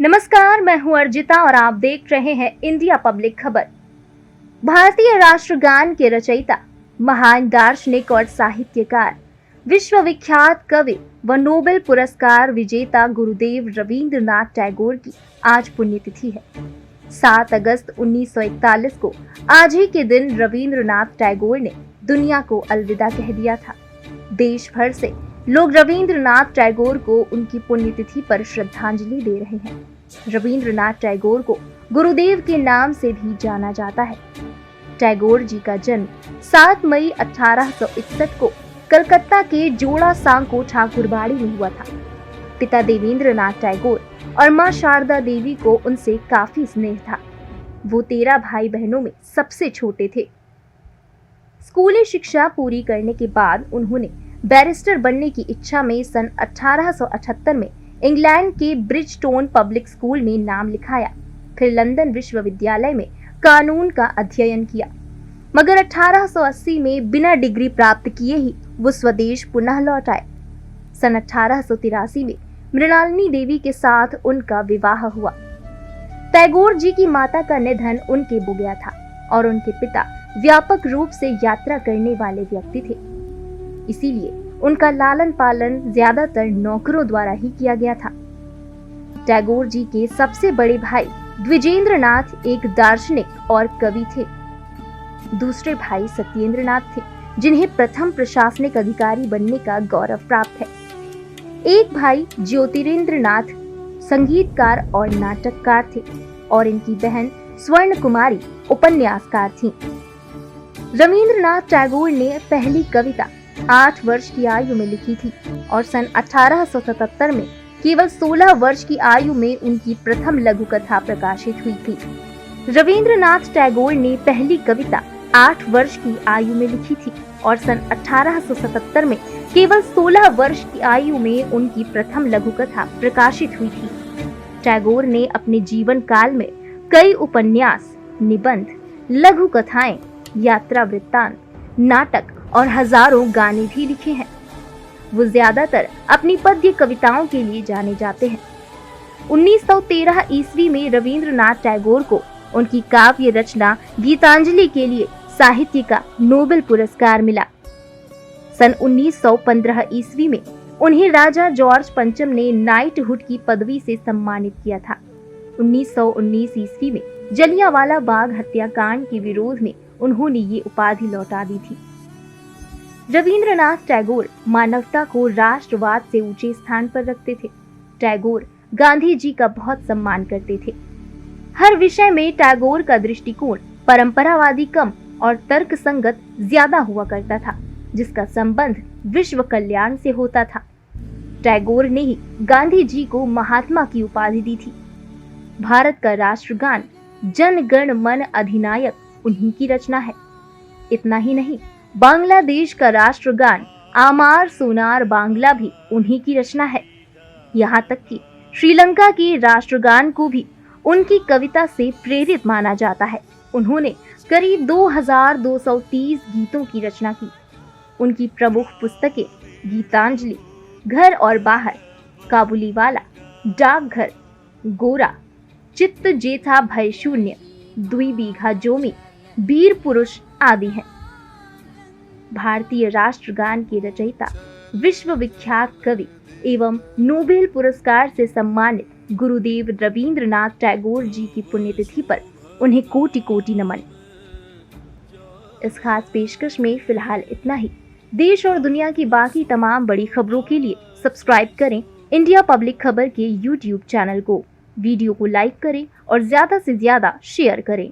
नमस्कार, मैं हूं अर्जिता और आप देख रहे हैं इंडिया पब्लिक खबर। भारतीय राष्ट्रगान के रचयिता, महान दार्शनिक और साहित्यकार, विश्वविख्यात कवि व नोबेल पुरस्कार विजेता गुरुदेव रवींद्रनाथ टैगोर की आज पुण्यतिथि है। 7 अगस्त 1941 को आज ही के दिन रवींद्रनाथ टैगोर ने दुनिया को अलविदा कह दिया था। देश भर से लोग रवींद्रनाथ टैगोर को उनकी पुण्यतिथि पर श्रद्धांजलि दे रहे हैं। रवींद्रनाथ टैगोर को गुरुदेव के नाम से भी जाना जाता है। टैगोर जी का जन्म 7 मई 1861 को कलकत्ता के जोड़ा सांको ठाकुरबाड़ी में हुआ था। पिता देवेंद्रनाथ टैगोर और मां शारदा देवी को उनसे काफी स्नेह था। वो 13 भाई बहनों में सबसे छोटे थे। स्कूली शिक्षा पूरी करने के बाद उन्होंने बैरिस्टर बनने की इच्छा में सन 1878 में इंग्लैंड के ब्रिजस्टोन पब्लिक स्कूल में नाम लिखाया। फिर लंदन विश्वविद्यालय में कानून का अध्ययन किया, मगर 1880 में बिना डिग्री प्राप्त किए ही वो स्वदेश पुनः लौट आए। सन 1883 में मृणालिनी देवी के साथ उनका विवाह हुआ। टैगोर जी की माता का निधन उनके हो गया था और उनके पिता व्यापक रूप से यात्रा करने वाले व्यक्ति थे। इसीलिए उनका लालन पालन ज्यादातर नौकरों द्वारा ही किया गया था। टैगोर जी के सबसे बड़े भाई द्विजेंद्रनाथ एक दार्शनिक और कवि थे। दूसरे भाई सत्येंद्रनाथ थे, जिन्हें प्रथम प्रशासनिक अधिकारी बनने का गौरव प्राप्त है। एक भाई ज्योतिरिंद्रनाथ संगीतकार और नाटककार थे और इनकी बहन स्वर्ण कुमारी उपन्यासकार थीं। रवींद्रनाथ टैगोर ने पहली कविता 8 वर्ष की आयु में लिखी थी और सन 1877 में केवल 16 वर्ष की आयु में उनकी प्रथम लघु कथा प्रकाशित हुई थी। रवींद्रनाथ टैगोर ने पहली कविता 8 वर्ष की आयु में लिखी थी और सन 1877 में केवल 16 वर्ष की आयु में उनकी प्रथम लघु कथा प्रकाशित हुई थी। टैगोर ने अपने जीवन काल में कई उपन्यास, निबंध, लघु कथाएं, यात्रा वृत्तांत, नाटक और हजारों गाने भी लिखे हैं। वो ज्यादातर अपनी पद्य कविताओं के लिए जाने जाते हैं। 1913 ईस्वी में रवींद्रनाथ टैगोर को उनकी काव्य रचना गीतांजलि के लिए साहित्य का नोबेल पुरस्कार मिला। सन 1915 ईस्वी में उन्हें राजा जॉर्ज पंचम ने नाइटहुड की पदवी से सम्मानित किया था। 1919 ईस्वी में जलियांवाला बाग हत्याकांड के विरोध में उन्होंने ये उपाधि लौटा दी थी। रवींद्रनाथ टैगोर मानवता को राष्ट्रवाद से ऊंचे स्थान पर रखते थे। टैगोर गांधी जी का बहुत सम्मान करते थे। हर विषय में टैगोर का दृष्टिकोण परंपरावादी कम और तर्क संगत ज्यादा हुआ करता था, जिसका संबंध विश्व कल्याण से होता था। टैगोर ने ही गांधी जी को महात्मा की उपाधि दी थी। भारत का राष्ट्रगान जन गण मन अधिनायक उन्हीं की रचना है। इतना ही नहीं, बांग्लादेश का राष्ट्रगान आमार सोनार बांग्ला भी उन्हीं की रचना है। यहाँ तक कि श्रीलंका के राष्ट्रगान को भी उनकी कविता से प्रेरित माना जाता है। उन्होंने करीब 2230 गीतों की रचना की। उनकी प्रमुख पुस्तकें गीतांजलि, घर और बाहर, काबुलीवाला, डाकघर, गोरा, चित्त जेथा भय शून्य, दुई बीघा जोमी, वीर पुरुष आदि हैं। भारतीय राष्ट्रगान के रचयिता, विश्वविख्यात कवि एवं नोबेल पुरस्कार से सम्मानित गुरुदेव रवींद्रनाथ टैगोर जी की पुण्यतिथि पर उन्हें कोटि कोटि नमन। इस खास पेशकश में फिलहाल इतना ही। देश और दुनिया की बाकी तमाम बड़ी खबरों के लिए सब्सक्राइब करें इंडिया पब्लिक खबर के YouTube चैनल को। वीडियो को लाइक करें और ज्यादा से ज्यादा शेयर करें।